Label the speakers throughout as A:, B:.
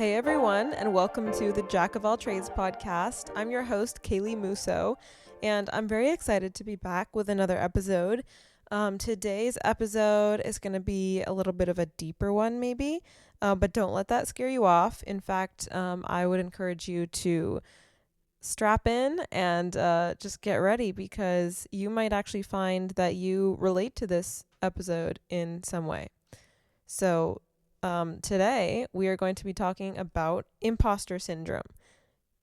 A: Hey everyone, and welcome to the Jack of All Trades podcast. I'm your host, Kaylee Musso, and I'm very excited to be back with another episode. Today's episode is going to be a little bit of a deeper one, maybe, but don't let that scare you off. In fact, I would encourage you to strap in and just get ready because you might actually find that you relate to this episode in some way. So, today we are going to be talking about imposter syndrome.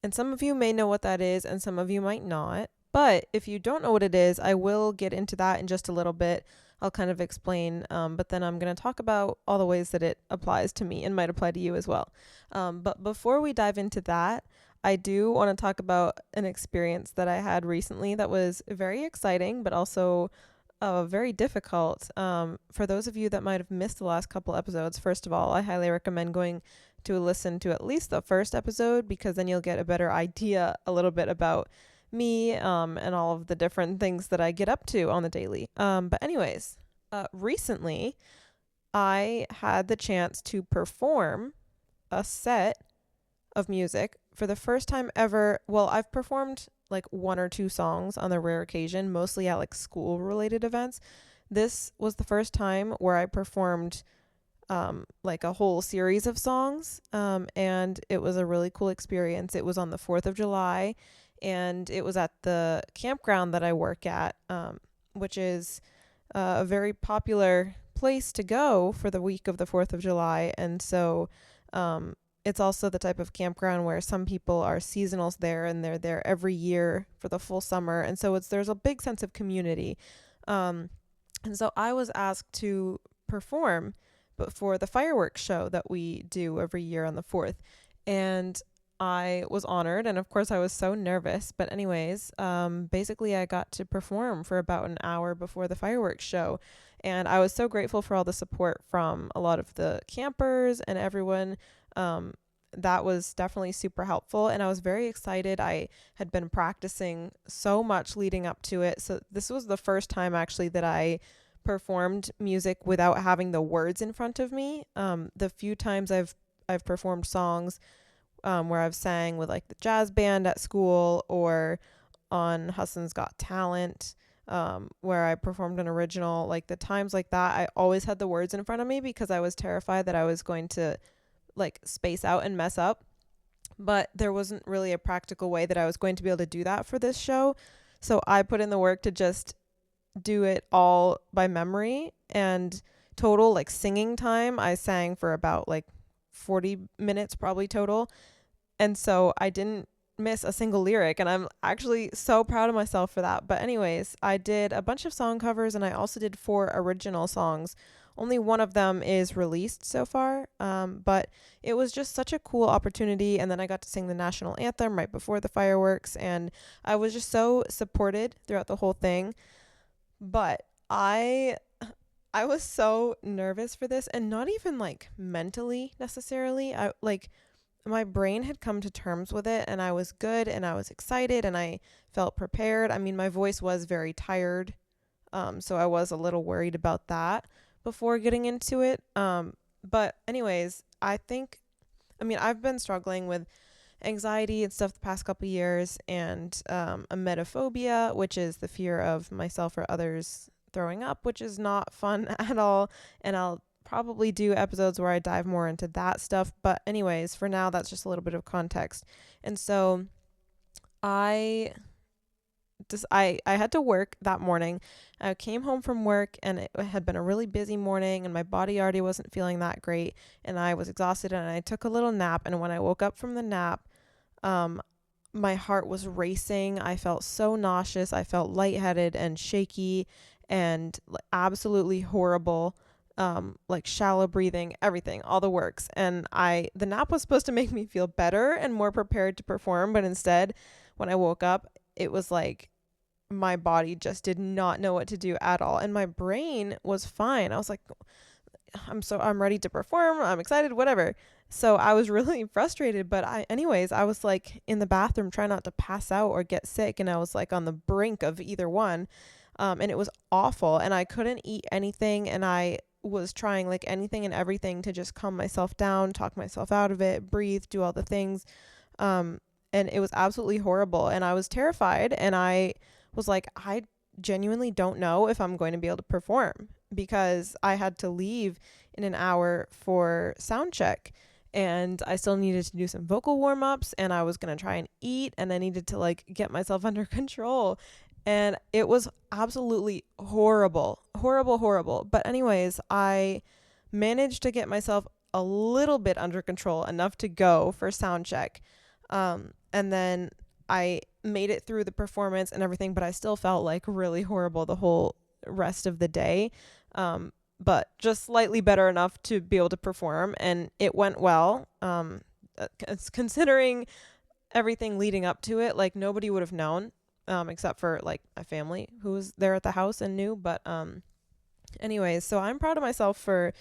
A: And some of you may know what that is, and some of you might not. But if you don't know what it is, I will get into that in just a little bit. I'll kind of explain, but then I'm going to talk about all the ways that it applies to me and might apply to you as well. But before we dive into that, I do want to talk about an experience that I had recently that was very exciting, but also very difficult. For those of you that might have missed the last couple episodes, first of all, I highly recommend going to listen to at least the first episode because then you'll get a better idea a little bit about me and all of the different things that I get up to on the daily. But anyways, recently I had the chance to perform a set of music for the first time ever. Well, I've performed like one or two songs on the rare occasion, mostly at like school related events. This was the first time where I performed like a whole series of songs, and it was a really cool experience. It was on the 4th of July, and it was at the campground that I work at, which is a very popular place to go for the week of the 4th of July. And so it's also the type of campground where some people are seasonals there and they're there every year for the full summer. And so there's a big sense of community. And so I was asked to perform for the fireworks show that we do every year on the 4th. And I was honored. And of course I was so nervous. But anyways, basically I got to perform for about an hour before the fireworks show. And I was so grateful for all the support from a lot of the campers and everyone. That was definitely super helpful, and I was very excited. I had been practicing so much leading up to it. So this was the first time actually that I performed music without having the words in front of me. The few times I've performed songs where I've sang with like the jazz band at school or on Hassan's Got Talent, where I performed an original, like the times like that, I always had the words in front of me because I was terrified that I was going to like space out and mess up. But there wasn't really a practical way that I was going to be able to do that for this show. So I put in the work to just do it all by memory. And total like singing time, I sang for about like 40 minutes probably total. And so I didn't miss a single lyric, and I'm actually so proud of myself for that. But anyways, I did a bunch of song covers, and I also did 4 original songs. Only one of them is released so far, but it was just such a cool opportunity. And then I got to sing the national anthem right before the fireworks, and I was just so supported throughout the whole thing. But I was so nervous for this, and not even like mentally necessarily. My brain had come to terms with it, and I was good, and I was excited, and I felt prepared. I mean, my voice was very tired, so I was a little worried about that before getting into it. But anyways, I've been struggling with anxiety and stuff the past couple years, and emetophobia, which is the fear of myself or others throwing up, which is not fun at all. And I'll probably do episodes where I dive more into that stuff. But anyways, for now, that's just a little bit of context. And so I had to work that morning. I came home from work, and it had been a really busy morning, and my body already wasn't feeling that great, and I was exhausted, and I took a little nap. And when I woke up from the nap, my heart was racing. I felt so nauseous. I felt lightheaded and shaky and absolutely horrible. Like shallow breathing, everything, all the works. And the nap was supposed to make me feel better and more prepared to perform, but instead, when I woke up, it was like my body just did not know what to do at all. And my brain was fine. I was like, I'm ready to perform. I'm excited, whatever. So I was really frustrated, but I was like in the bathroom trying not to pass out or get sick. And I was like on the brink of either one. And it was awful. And I couldn't eat anything. And I was trying like anything and everything to just calm myself down, talk myself out of it, breathe, do all the things. And it was absolutely horrible. And I was terrified. And I was like, I genuinely don't know if I'm going to be able to perform, because I had to leave in an hour for sound check. And I still needed to do some vocal warm ups, and I was going to try and eat, and I needed to like get myself under control. And it was absolutely horrible, horrible, horrible. But anyways, I managed to get myself a little bit under control, enough to go for sound check. And then I made it through the performance and everything, but I still felt like really horrible the whole rest of the day. But just slightly better enough to be able to perform, and it went well. Considering everything leading up to it, like nobody would have known, except for like my family who was there at the house and knew. But anyways, so I'm proud of myself for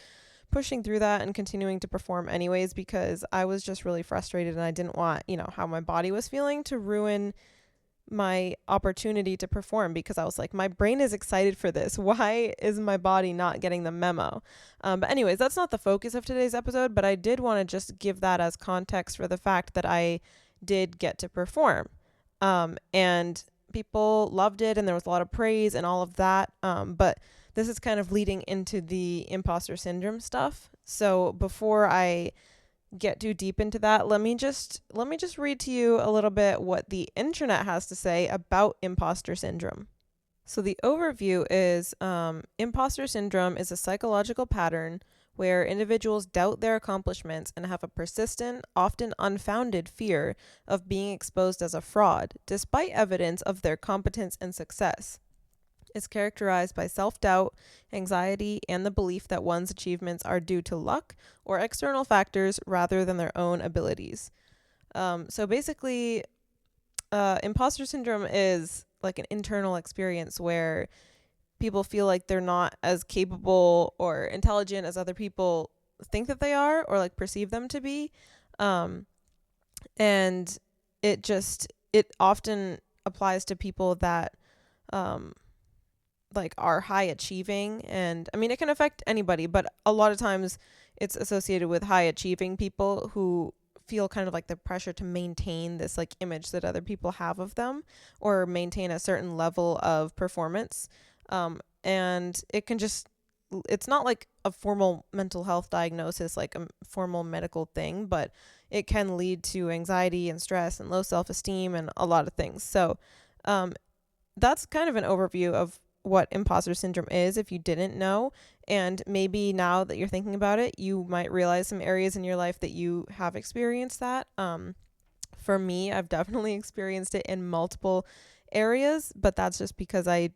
A: pushing through that and continuing to perform anyways, because I was just really frustrated, and I didn't want, how my body was feeling to ruin my opportunity to perform, because I was like, my brain is excited for this. Why is my body not getting the memo? But anyways, that's not the focus of today's episode, but I did want to just give that as context for the fact that I did get to perform. And people loved it, and there was a lot of praise and all of that. But this is kind of leading into the imposter syndrome stuff. So before I get too deep into that, let me just read to you a little bit what the internet has to say about imposter syndrome. So the overview is imposter syndrome is a psychological pattern where individuals doubt their accomplishments and have a persistent, often unfounded fear of being exposed as a fraud, despite evidence of their competence and success. It's characterized by self-doubt, anxiety, and the belief that one's achievements are due to luck or external factors rather than their own abilities. So basically, imposter syndrome is like an internal experience where people feel like they're not as capable or intelligent as other people think that they are, or like perceive them to be. And it often applies to people that like are high achieving, and I mean it can affect anybody, but a lot of times it's associated with high achieving people who feel kind of like the pressure to maintain this like image that other people have of them, or maintain a certain level of performance. And it's not like a formal mental health diagnosis, like a formal medical thing, but it can lead to anxiety and stress and low self-esteem and a lot of things. So that's kind of an overview of what imposter syndrome is, if you didn't know. And maybe now that you're thinking about it, you might realize some areas in your life that you have experienced that. For me, I've definitely experienced it in multiple areas, but that's just because I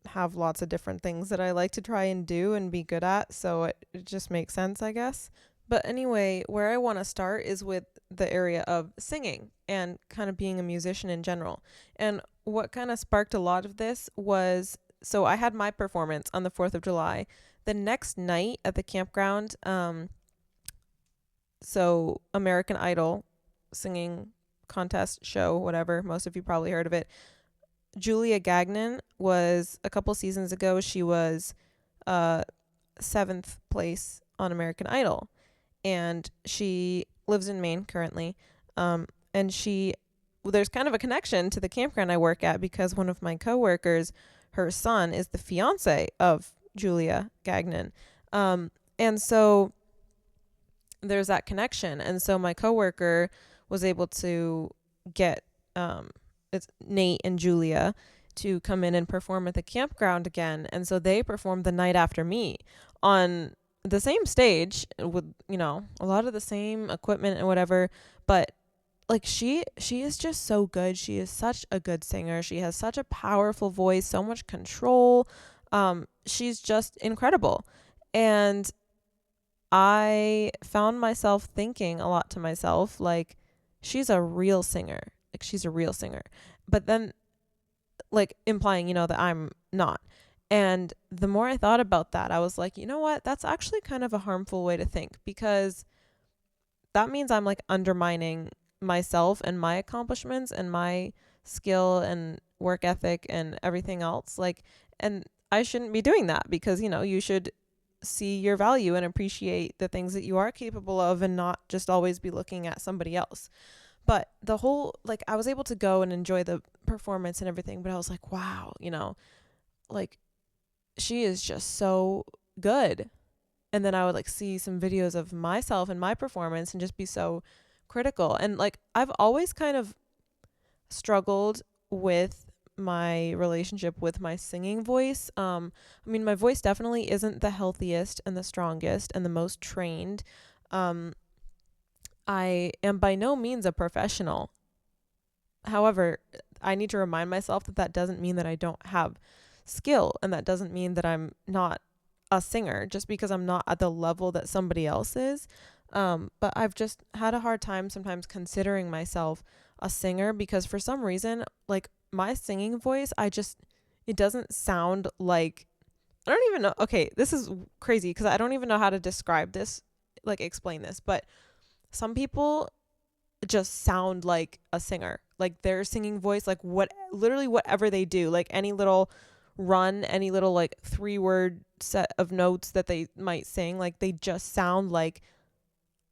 A: have lots of different things that I like to try and do and be good at, so it just makes sense, I guess. But anyway, where I want to start is with the area of singing and kind of being a musician in general. And what kind of sparked a lot of this was, so I had my performance on the 4th of July. The next night at the campground, so American Idol singing contest show, whatever, most of you probably heard of it. Julia Gagnon was, a couple seasons ago, she was 7th place on American Idol. And she lives in Maine currently. And there's kind of a connection to the campground I work at, because one of my coworkers, her son is the fiance of Julia Gagnon. And so there's that connection. And so my coworker was able to get it's Nate and Julia to come in and perform at the campground again. And so they performed the night after me on the same stage with, a lot of the same equipment and whatever. But like she is just so good. She is such a good singer. She has such a powerful voice, so much control. She's just incredible. And I found myself thinking a lot to myself, like, she's a real singer. Like, she's a real singer. But then, like, implying, that I'm not. And the more I thought about that, I was like, you know what? That's actually kind of a harmful way to think, because that means I'm, like, undermining myself and my accomplishments and my skill and work ethic and everything else. Like, and I shouldn't be doing that, because, you should see your value and appreciate the things that you are capable of and not just always be looking at somebody else. But the whole, like, I was able to go and enjoy the performance and everything, but I was like, wow, like, she is just so good. And then I would like see some videos of myself and my performance and just be so critical. And like, I've always kind of struggled with my relationship with my singing voice. I mean, my voice definitely isn't the healthiest and the strongest and the most trained. I am by no means a professional. However, I need to remind myself that that doesn't mean that I don't have skill, and that doesn't mean that I'm not a singer just because I'm not at the level that somebody else is. But I've just had a hard time sometimes considering myself a singer because for some reason, like my singing voice, it doesn't sound like, I don't even know. Okay, this is crazy because I don't even know how to describe this, like explain this, but some people just sound like a singer, like their singing voice, like literally whatever they do, like any little run, any little like 3-word set of notes that they might sing, like they just sound like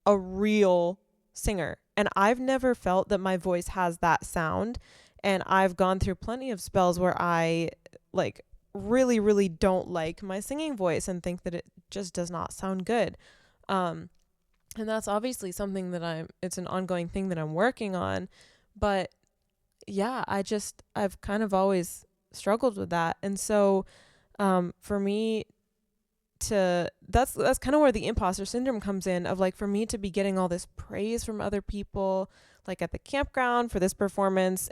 A: a real singer. And I've never felt that my voice has that sound. And I've gone through plenty of spells where I like really, really don't like my singing voice and think that it just does not sound good. And that's obviously something that it's an ongoing thing that I'm working on. But yeah, I've kind of always struggled with that. And so, for me that's kind of where the imposter syndrome comes in, of like, for me to be getting all this praise from other people, like at the campground for this performance,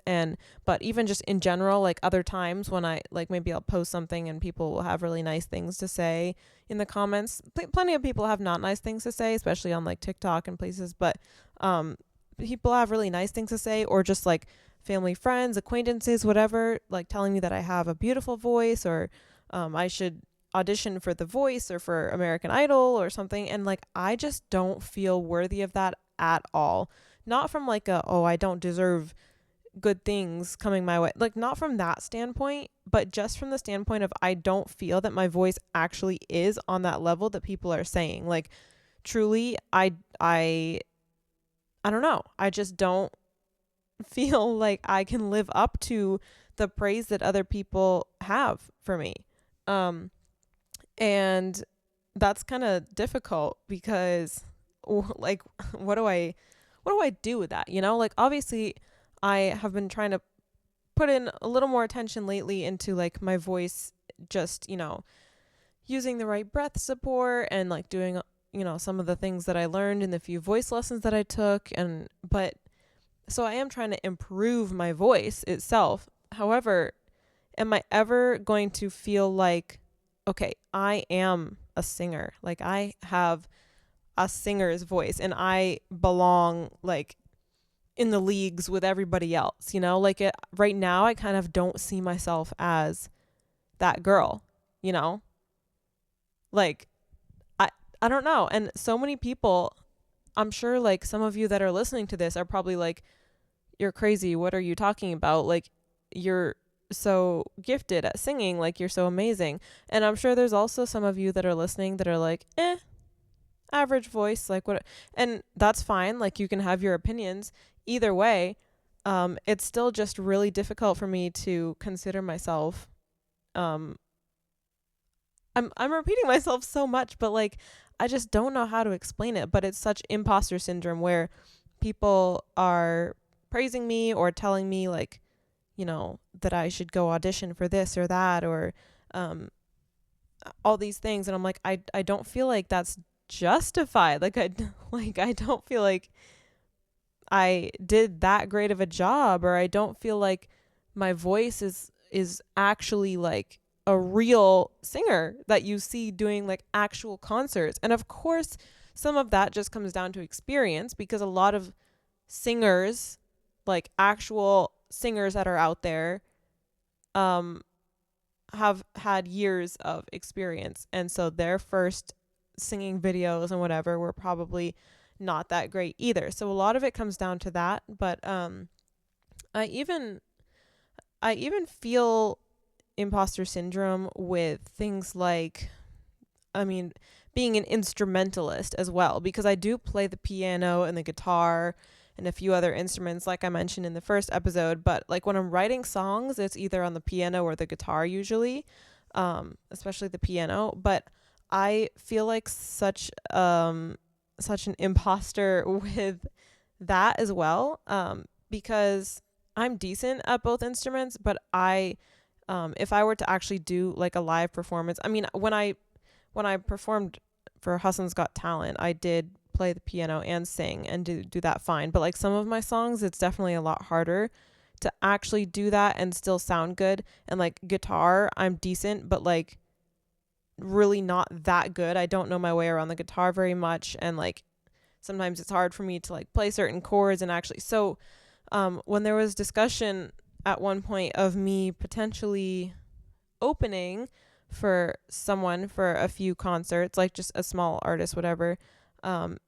A: but even just in general, like other times when I like, maybe I'll post something and people will have really nice things to say in the comments. Plenty of people have not nice things to say, especially on like TikTok and places, but people have really nice things to say, or just like family, friends, acquaintances, whatever, like telling me that I have a beautiful voice, or I should audition for The Voice or for American Idol or something. And like, I just don't feel worthy of that at all. Not from like I don't deserve good things coming my way. Like, not from that standpoint, but just from the standpoint of, I don't feel that my voice actually is on that level that people are saying. Like, truly, I don't know. I just don't feel like I can live up to the praise that other people have for me. And that's kind of difficult because like, what do I do with that? Like, obviously I have been trying to put in a little more attention lately into like my voice, just, using the right breath support and like doing, some of the things that I learned in the few voice lessons that I took. But so I am trying to improve my voice itself. However, am I ever going to feel like, okay, I am a singer. Like, I have a singer's voice and I belong like in the leagues with everybody else, like right now I kind of don't see myself as that girl, like I don't know. And so many people, I'm sure like some of you that are listening to this are probably like, you're crazy. What are you talking about? Like, you're so gifted at singing, like you're so amazing. And I'm sure there's also some of you that are listening that are like, average voice, like what, and that's fine. Like, you can have your opinions either way. It's still just really difficult for me to consider myself. I'm repeating myself so much, but like, I just don't know how to explain it. But it's such imposter syndrome where people are praising me or telling me like, that I should go audition for this or that, or all these things, and I'm like, I don't feel like that's justified. Like, I don't feel like I did that great of a job, or I don't feel like my voice is actually like a real singer that you see doing like actual concerts. And of course, some of that just comes down to experience, because a lot of singers, like actual singers that are out there, have had years of experience, and so their first singing videos and whatever were probably not that great either. So a lot of it comes down to that. But I even feel imposter syndrome with things like I mean, being an instrumentalist as well, because I do play the piano and the guitar and a few other instruments, like I mentioned in the first episode. But like when I'm writing songs, it's either on the piano or the guitar usually, especially the piano. But I feel like such an imposter with that as well, because I'm decent at both instruments, but if I were to actually do like a live performance, I mean, when I performed for Hassan's Got Talent, I did play the piano and sing and do that fine. But like some of my songs, it's definitely a lot harder to actually do that and still sound good. And like guitar, I'm decent, but like really not that good. I don't know my way around the guitar very much, and like sometimes it's hard for me to like play certain chords and actually. So when there was discussion at one point of me potentially opening for someone for a few concerts, like just a small artist, whatever, and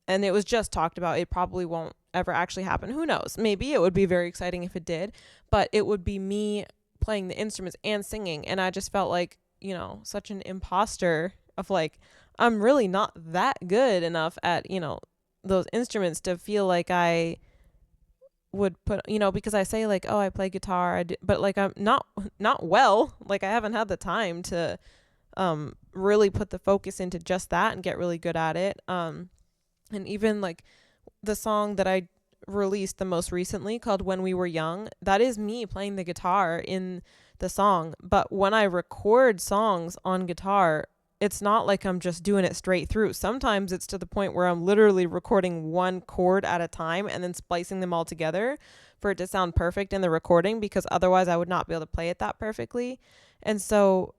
A: it was just talked about, it probably won't ever actually happen. Who knows? Maybe it would be very exciting if it did, but it would be me playing the instruments and singing, and I just felt like, you know, such an imposter of like, I'm really not that good enough at, you know, those instruments to feel like I would put, you know, because I say like, oh, I play guitar, but like I'm not well, like I haven't had the time to really put the focus into just that and get really good at it. And even like the song that I released the most recently called When We Were Young, that is me playing the guitar in the song. But when I record songs on guitar, it's not like I'm just doing it straight through. Sometimes it's to the point where I'm literally recording one chord at a time and then splicing them all together for it to sound perfect in the recording, because otherwise I would not be able to play it that perfectly. And so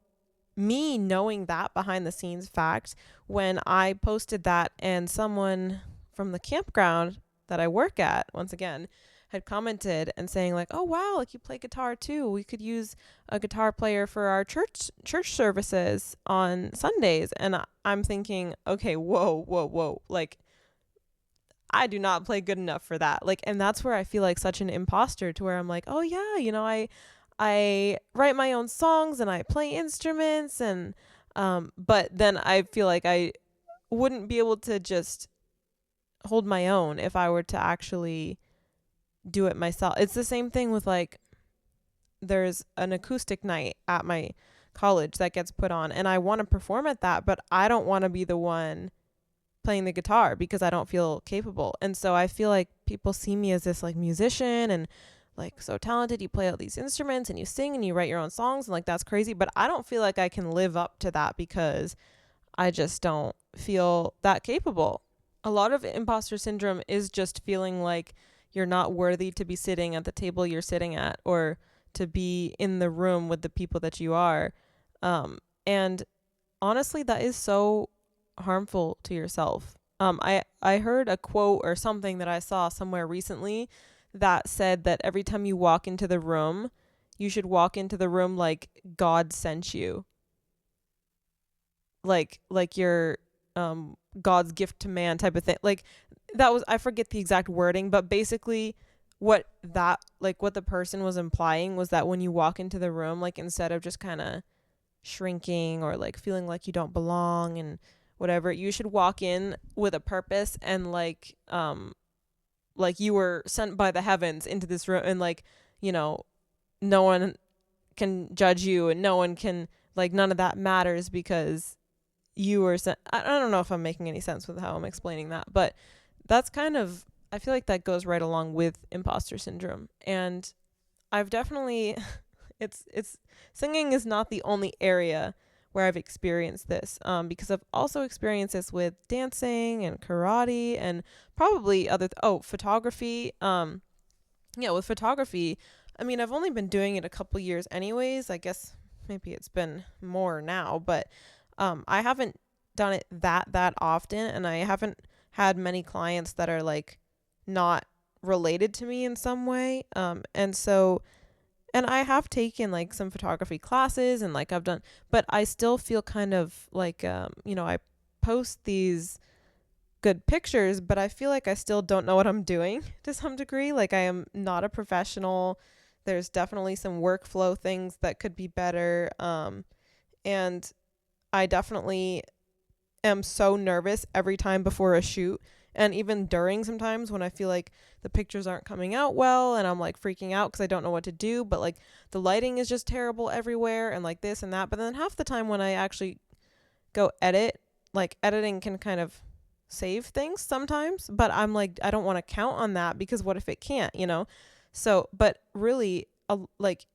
A: me knowing that behind the scenes fact, when I posted that and someone from the campground that I work at, once again, had commented and saying like, oh wow, like you play guitar too, we could use a guitar player for our church services on Sundays. And I'm thinking, okay, whoa, like I do not play good enough for that. Like, and that's where I feel like such an imposter, to where I'm like, oh yeah, you know, I write my own songs and I play instruments, and but then I feel like I wouldn't be able to just hold my own if I were to actually do it myself. It's the same thing with like, there's an acoustic night at my college that gets put on, and I want to perform at that, but I don't want to be the one playing the guitar because I don't feel capable. And so I feel like people see me as this like musician and like so talented, you play all these instruments and you sing and you write your own songs, and like that's crazy, but I don't feel like I can live up to that because I just don't feel that capable. A lot of imposter syndrome is just feeling like you're not worthy to be sitting at the table you're sitting at, or to be in the room with the people that you are. And honestly, that is so harmful to yourself. I heard a quote or something that I saw somewhere recently that said that every time you walk into the room, you should walk into the room like God sent you. Like you're God's gift to man type of thing. Like that was, I forget the exact wording, but basically what the person was implying was that when you walk into the room, like instead of just kind of shrinking or like feeling like you don't belong and whatever, you should walk in with a purpose, and like you were sent by the heavens into this room, and like, you know, no one can judge you and no one can, like, none of that matters because you were sent. I don't know if I'm making any sense with how I'm explaining that, but that's kind of, I feel like that goes right along with imposter syndrome. And I've definitely it's singing is not the only area where I've experienced this, because I've also experienced this with dancing and karate and probably photography. Yeah, with photography, I mean, I've only been doing it a couple years anyways. I guess maybe it's been more now, but I haven't done it that often, and I haven't had many clients that are like not related to me in some way. And so, and I have taken like some photography classes and like I've done, but I still feel kind of like, you know, I post these good pictures, but I feel like I still don't know what I'm doing to some degree. Like I am not a professional. There's definitely some workflow things that could be better. And I definitely am so nervous every time before a shoot, and even during, sometimes when I feel like the pictures aren't coming out well and I'm like freaking out because I don't know what to do, but like the lighting is just terrible everywhere and like this and that. But then half the time when I actually go edit, like editing can kind of save things sometimes, but I'm like, I don't want to count on that because what if it can't, you know? So, but really, like,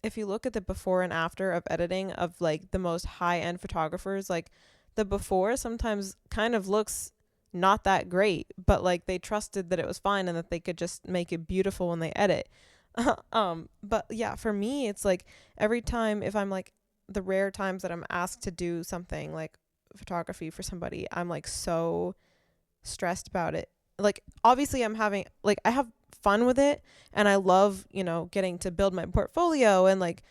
A: if you look at the before and after of editing of like the most high end photographers, like the before sometimes kind of looks not that great, but like they trusted that it was fine and that they could just make it beautiful when they edit. But yeah, for me, it's like every time, if I'm like, the rare times that I'm asked to do something like photography for somebody, I'm like so stressed about it. Like obviously I'm having, like, I have fun with it and I love, you know, getting to build my portfolio and like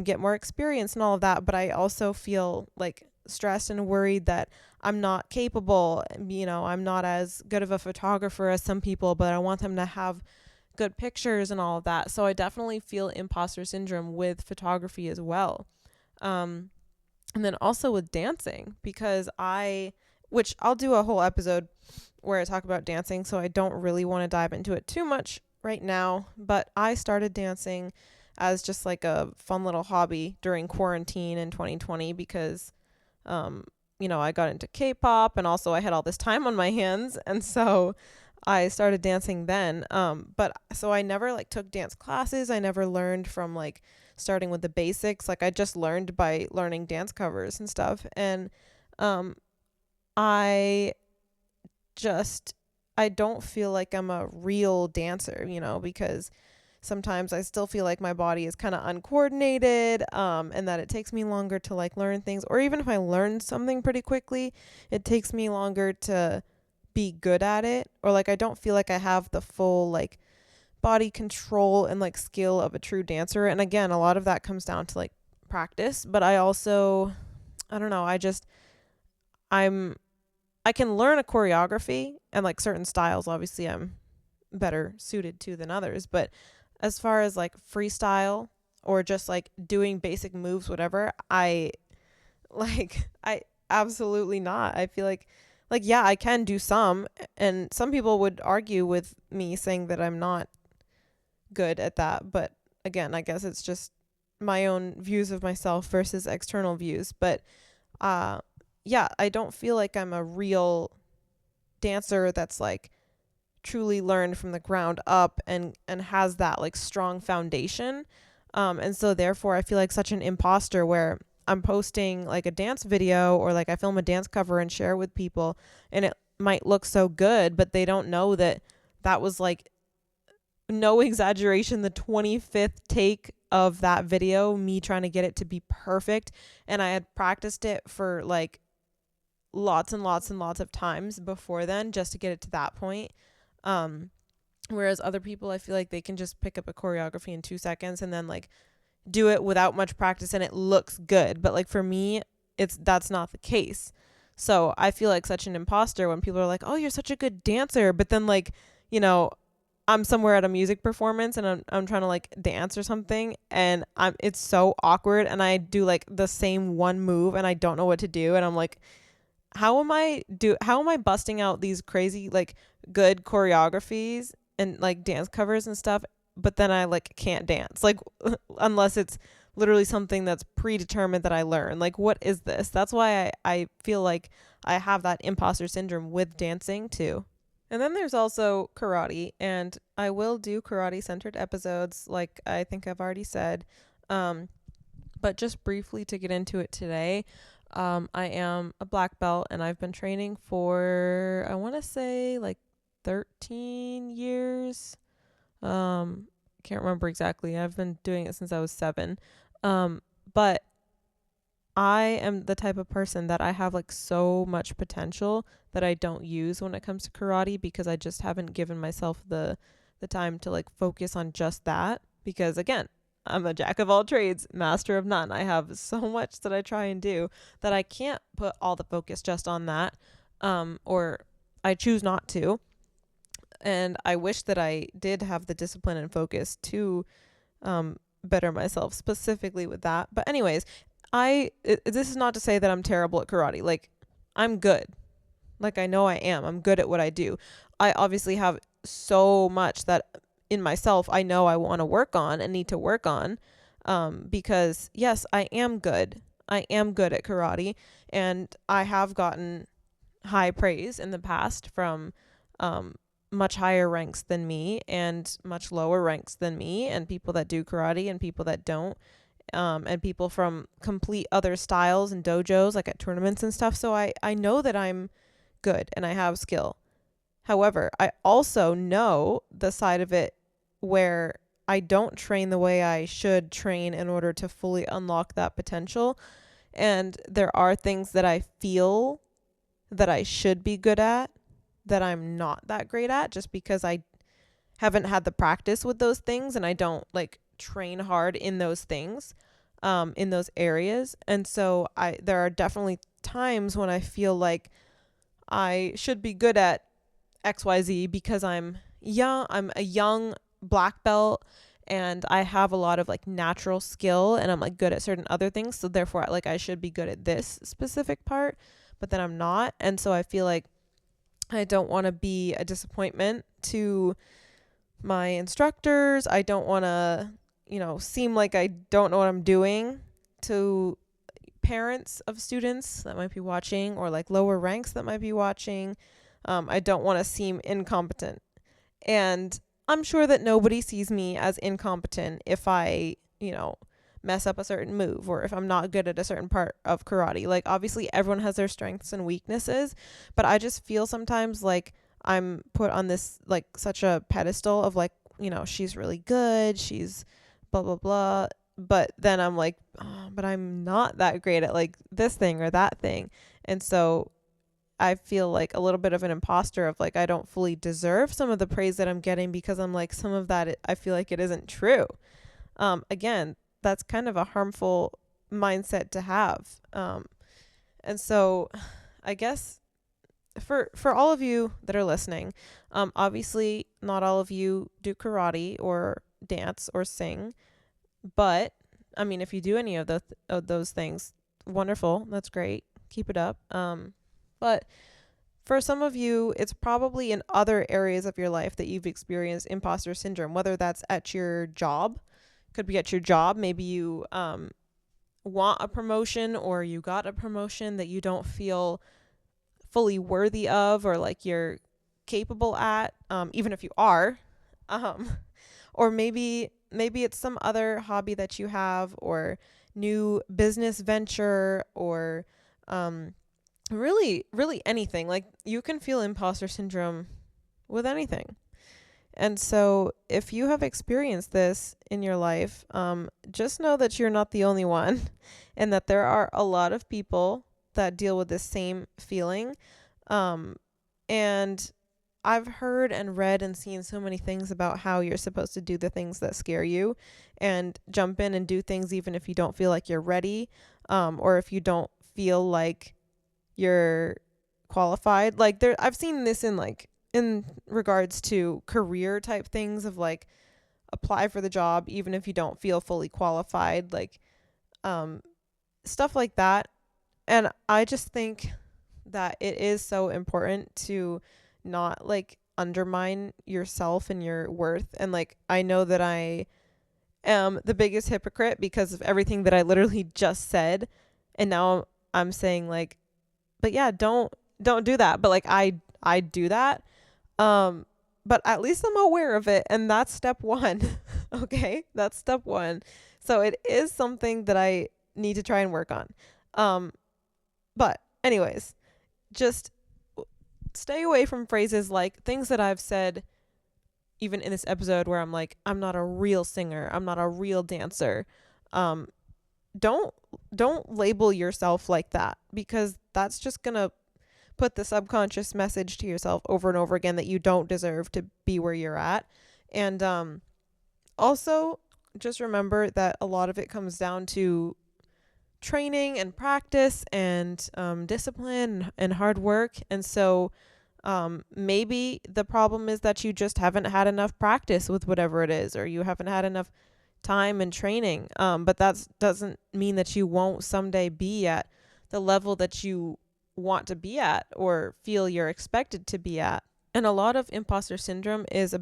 A: get more experience and all of that, but I also feel like stressed and worried that I'm not capable, you know, I'm not as good of a photographer as some people, but I want them to have good pictures and all of that. So I definitely feel imposter syndrome with photography as well. And then also with dancing, because which I'll do a whole episode where I talk about dancing, so I don't really want to dive into it too much right now, but I started dancing as just like a fun little hobby during quarantine in 2020 because, you know, I got into K-pop and also I had all this time on my hands. And so I started dancing then. But so I never like took dance classes. I never learned from like starting with the basics. Like I just learned by learning dance covers and stuff. And I don't feel like I'm a real dancer, you know, because sometimes I still feel like my body is kind of uncoordinated, and that it takes me longer to like learn things, or even if I learn something pretty quickly, it takes me longer to be good at it, or like I don't feel like I have the full like body control and like skill of a true dancer. And again, a lot of that comes down to like practice, but I don't know, I can learn a choreography and like certain styles, obviously I'm better suited to than others, but as far as like freestyle or just like doing basic moves, whatever, I absolutely not. I feel like yeah, I can do some, and some people would argue with me saying that I'm not good at that, but again, I guess it's just my own views of myself versus external views. But yeah, I don't feel like I'm a real dancer that's like truly learned from the ground up and has that like strong foundation. And so therefore I feel like such an imposter where I'm posting like a dance video or like I film a dance cover and share with people, and it might look so good, but they don't know that that was like, no exaggeration, the 25th take of that video, me trying to get it to be perfect. And I had practiced it for like lots and lots and lots of times before then just to get it to that point. Whereas other people, I feel like they can just pick up a choreography in 2 seconds and then like do it without much practice and it looks good. But like for me, that's not the case. So I feel like such an imposter when people are like, oh, you're such a good dancer. But then like, you know, I'm somewhere at a music performance and I'm trying to like dance or something, and it's so awkward, and I do like the same one move and I don't know what to do, and I'm like, how am I busting out these crazy like good choreographies and like dance covers and stuff, but then I like can't dance, like unless it's literally something that's predetermined that I learn. Like, what is this? That's why I feel like I have that imposter syndrome with dancing too. And then there's also karate, and I will do karate centered episodes, like I think I've already said. But just briefly to get into it today, I am a black belt and I've been training for, I want to say like 13 years. Can't remember exactly. I've been doing it since I was 7. But I am the type of person that I have like so much potential that I don't use when it comes to karate, because I just haven't given myself the time to like focus on just that. Because again, I'm a jack of all trades, master of none. I have so much that I try and do that I can't put all the focus just on that, or I choose not to. And I wish that I did have the discipline and focus to better myself specifically with that. But anyways, this is not to say that I'm terrible at karate. Like, I'm good. Like, I know I am. I'm good at what I do. I obviously have so much that in myself I know I want to work on and need to work on, because yes, I am good. I am good at karate, and I have gotten high praise in the past from much higher ranks than me and much lower ranks than me, and people that do karate and people that don't, and people from complete other styles and dojos, like at tournaments and stuff. So I know that I'm good and I have skill. However, I also know the side of it where I don't train the way I should train in order to fully unlock that potential. And there are things that I feel that I should be good at that I'm not that great at, just because I haven't had the practice with those things and I don't like train hard in those things, in those areas. And so there are definitely times when I feel like I should be good at XYZ because I'm a young black belt, and I have a lot of like natural skill, and I'm like good at certain other things. So therefore, like, I should be good at this specific part, but then I'm not. And so I feel like I don't want to be a disappointment to my instructors. I don't want to, seem like I don't know what I'm doing to parents of students that might be watching, or like lower ranks that might be watching. I don't want to seem incompetent. And I'm sure that nobody sees me as incompetent if I, mess up a certain move, or if I'm not good at a certain part of karate. Like, obviously everyone has their strengths and weaknesses, but I just feel sometimes like I'm put on this like such a pedestal of like, she's really good, she's blah blah blah, but then I'm like, oh, but I'm not that great at like this thing or that thing. And so I feel like a little bit of an imposter of like, I don't fully deserve some of the praise that I'm getting, because I'm like, some of that I feel like it isn't true. Again, that's kind of a harmful mindset to have. And so I guess for all of you that are listening, obviously not all of you do karate or dance or sing, but I mean, if you do any of those things, wonderful. That's great. Keep it up. But for some of you, it's probably in other areas of your life that you've experienced imposter syndrome, whether that's at your job. Could be at your job. Maybe you want a promotion, or you got a promotion that you don't feel fully worthy of, or like you're capable at, even if you are. Or maybe it's some other hobby that you have, or new business venture, or really anything. Like, you can feel imposter syndrome with anything. And so if you have experienced this in your life, just know that you're not the only one, and that there are a lot of people that deal with this same feeling. And I've heard and read and seen so many things about how you're supposed to do the things that scare you, and jump in and do things even if you don't feel like you're ready, or if you don't feel like you're qualified. Like, I've seen this in regards to career type things of like, apply for the job even if you don't feel fully qualified, like stuff like that. And I just think that it is so important to not like undermine yourself and your worth. And like, I know that I am the biggest hypocrite because of everything that I literally just said, and now I'm saying like, but yeah, don't do that. But like, I do that. But at least I'm aware of it, and that's step one. Okay, that's step one. So it is something that I need to try and work on. But anyways, just stay away from phrases like things that I've said even in this episode where I'm like, I'm not a real singer, I'm not a real dancer. Don't label yourself like that, because that's just gonna put the subconscious message to yourself over and over again that you don't deserve to be where you're at. And also just remember that a lot of it comes down to training and practice and discipline and hard work. And so maybe the problem is that you just haven't had enough practice with whatever it is, or you haven't had enough time and training. But that doesn't mean that you won't someday be at the level that you want to be at or feel you're expected to be at. And a lot of imposter syndrome is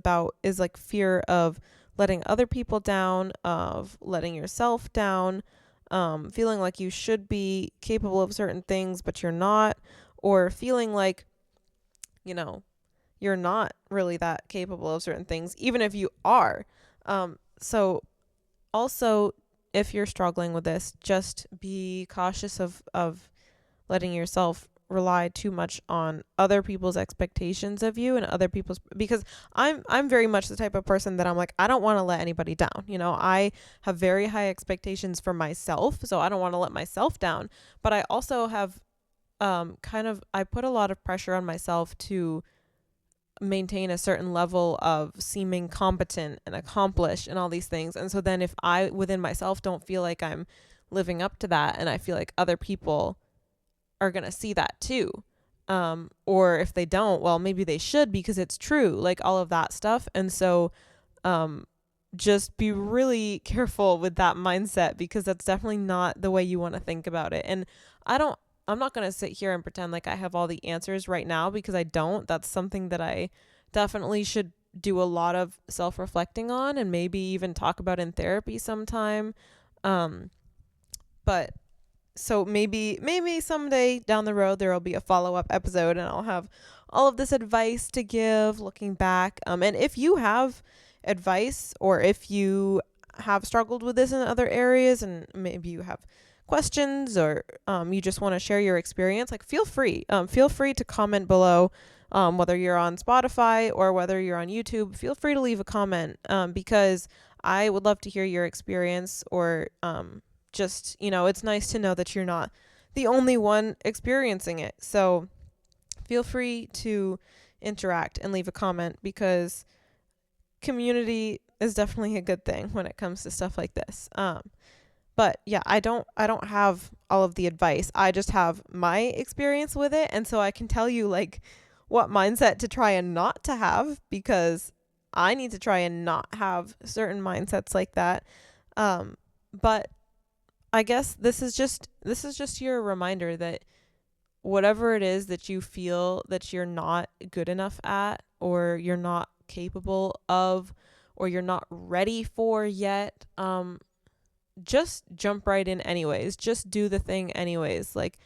A: like fear of letting other people down, of letting yourself down, feeling like you should be capable of certain things, but you're not, or feeling like, you're not really that capable of certain things, even if you are. So also, if you're struggling with this, just be cautious of letting yourself rely too much on other people's expectations of you and other people's, because I'm very much the type of person that I'm like, I don't want to let anybody down. I have very high expectations for myself, so I don't want to let myself down. But I also have I put a lot of pressure on myself to maintain a certain level of seeming competent and accomplished and all these things. And so then if I within myself don't feel like I'm living up to that, and I feel like other people are going to see that too, or if they don't, well, maybe they should, because it's true, like all of that stuff. And so just be really careful with that mindset, because that's definitely not the way you want to think about it. And I'm not going to sit here and pretend like I have all the answers right now, because I don't. That's something that I definitely should do a lot of self-reflecting on, and maybe even talk about in therapy sometime. But so maybe someday down the road there will be a follow-up episode, and I'll have all of this advice to give looking back. And if you have advice, or if you have struggled with this in other areas, and maybe you have questions, or you just want to share your experience, like feel free to comment below, whether you're on Spotify or whether you're on YouTube. Feel free to leave a comment, because I would love to hear your experience, or just, it's nice to know that you're not the only one experiencing it. So feel free to interact and leave a comment, because community is definitely a good thing when it comes to stuff like this. But yeah, I don't have all of the advice. I just have my experience with it. And so I can tell you like what mindset to try and not to have, because I need to try and not have certain mindsets like that. But I guess this is just your reminder that whatever it is that you feel that you're not good enough at, or you're not capable of, or you're not ready for yet, just jump right in anyways. Just do the thing anyways. Like,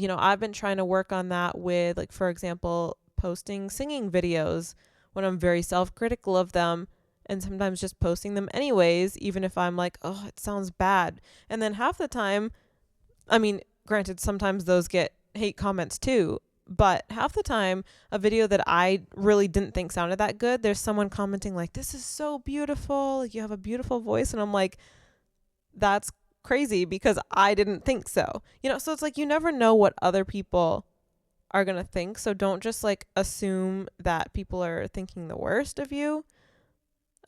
A: I've been trying to work on that with, like, for example, posting singing videos when I'm very self-critical of them, and sometimes just posting them anyways, even if I'm like, oh, it sounds bad. And then half the time, I mean, granted, sometimes those get hate comments too, but half the time, a video that I really didn't think sounded that good, there's someone commenting like, this is so beautiful, like, you have a beautiful voice. And I'm like, that's crazy, because I didn't think so. So it's like, you never know what other people are going to think. So don't just like assume that people are thinking the worst of you.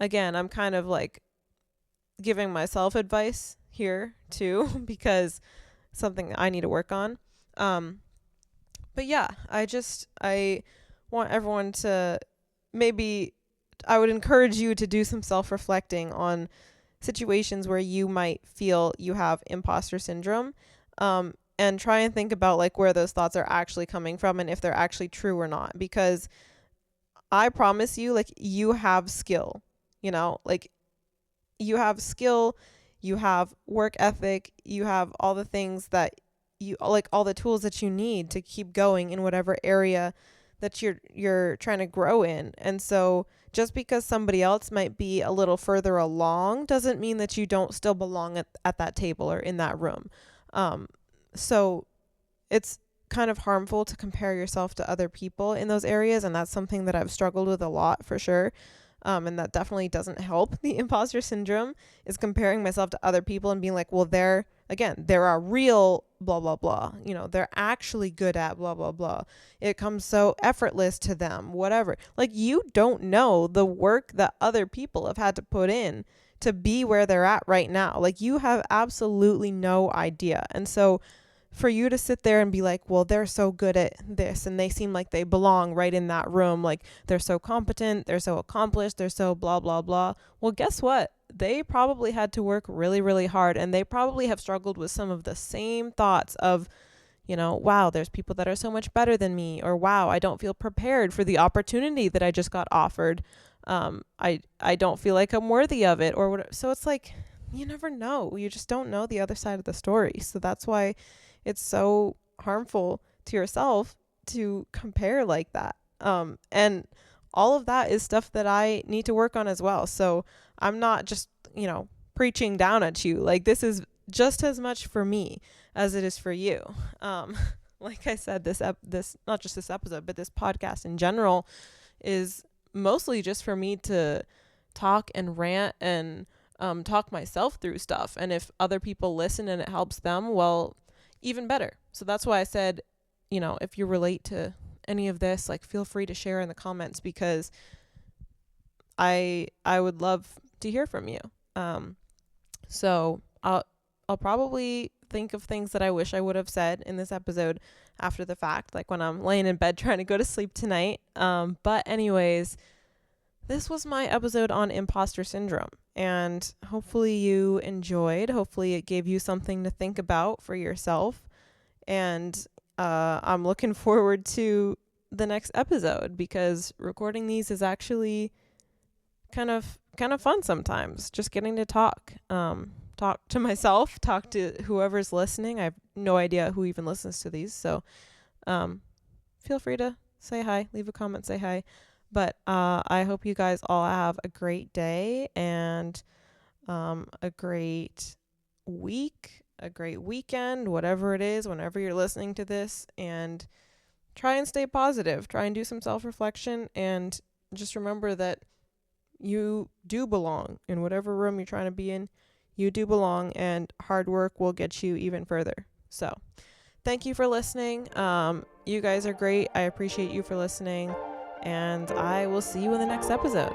A: Again, I'm kind of like giving myself advice here too, because something I need to work on. But yeah, I want everyone to, maybe I would encourage you to do some self-reflecting on situations where you might feel you have imposter syndrome, and try and think about like where those thoughts are actually coming from, and if they're actually true or not. Because I promise you, like, you have skill, like, you have skill, you have work ethic, you have all the things that you like, all the tools that you need to keep going in whatever area that you're trying to grow in. And so just because somebody else might be a little further along doesn't mean that you don't still belong at that table or in that room. So it's kind of harmful to compare yourself to other people in those areas, and that's something that I've struggled with a lot, for sure. And that definitely doesn't help the imposter syndrome, is comparing myself to other people and being like, well, they're a real blah, blah, blah. They're actually good at blah, blah, blah. It comes so effortless to them, whatever. Like, you don't know the work that other people have had to put in to be where they're at right now. Like, you have absolutely no idea. And so for you to sit there and be like, well, they're so good at this, and they seem like they belong right in that room, like, they're so competent, they're so accomplished, they're so blah, blah, blah. Well, guess what? They probably had to work really, really hard, and they probably have struggled with some of the same thoughts of, wow, there's people that are so much better than me, or wow, I don't feel prepared for the opportunity that I just got offered. I don't feel like I'm worthy of it, or what. So it's like, you never know. You just don't know the other side of the story. So that's why it's so harmful to yourself to compare like that. And all of that is stuff that I need to work on as well. So I'm not just, preaching down at you. Like, this is just as much for me as it is for you. Like I said, this not just this episode, but this podcast in general is mostly just for me to talk and rant and talk myself through stuff. And if other people listen and it helps them, well, even better. So that's why I said, if you relate to any of this, like, feel free to share in the comments, because I would love to hear from you. So I'll probably think of things that I wish I would have said in this episode after the fact, like when I'm laying in bed trying to go to sleep tonight. But anyways, this was my episode on imposter syndrome, and hopefully you enjoyed. Hopefully it gave you something to think about for yourself. And I'm looking forward to the next episode, because recording these is actually kind of fun sometimes, just getting to talk to myself, talk to whoever's listening. I have no idea who even listens to these, so feel free to say hi, leave a comment, say hi. But I hope you guys all have a great day and a great week, a great weekend, whatever it is, whenever you're listening to this. And try and stay positive, try and do some self-reflection, and just remember that you do belong in whatever room you're trying to be in. You do belong, and hard work will get you even further. So thank you for listening. You guys are great. I appreciate you for listening, and I will see you in the next episode.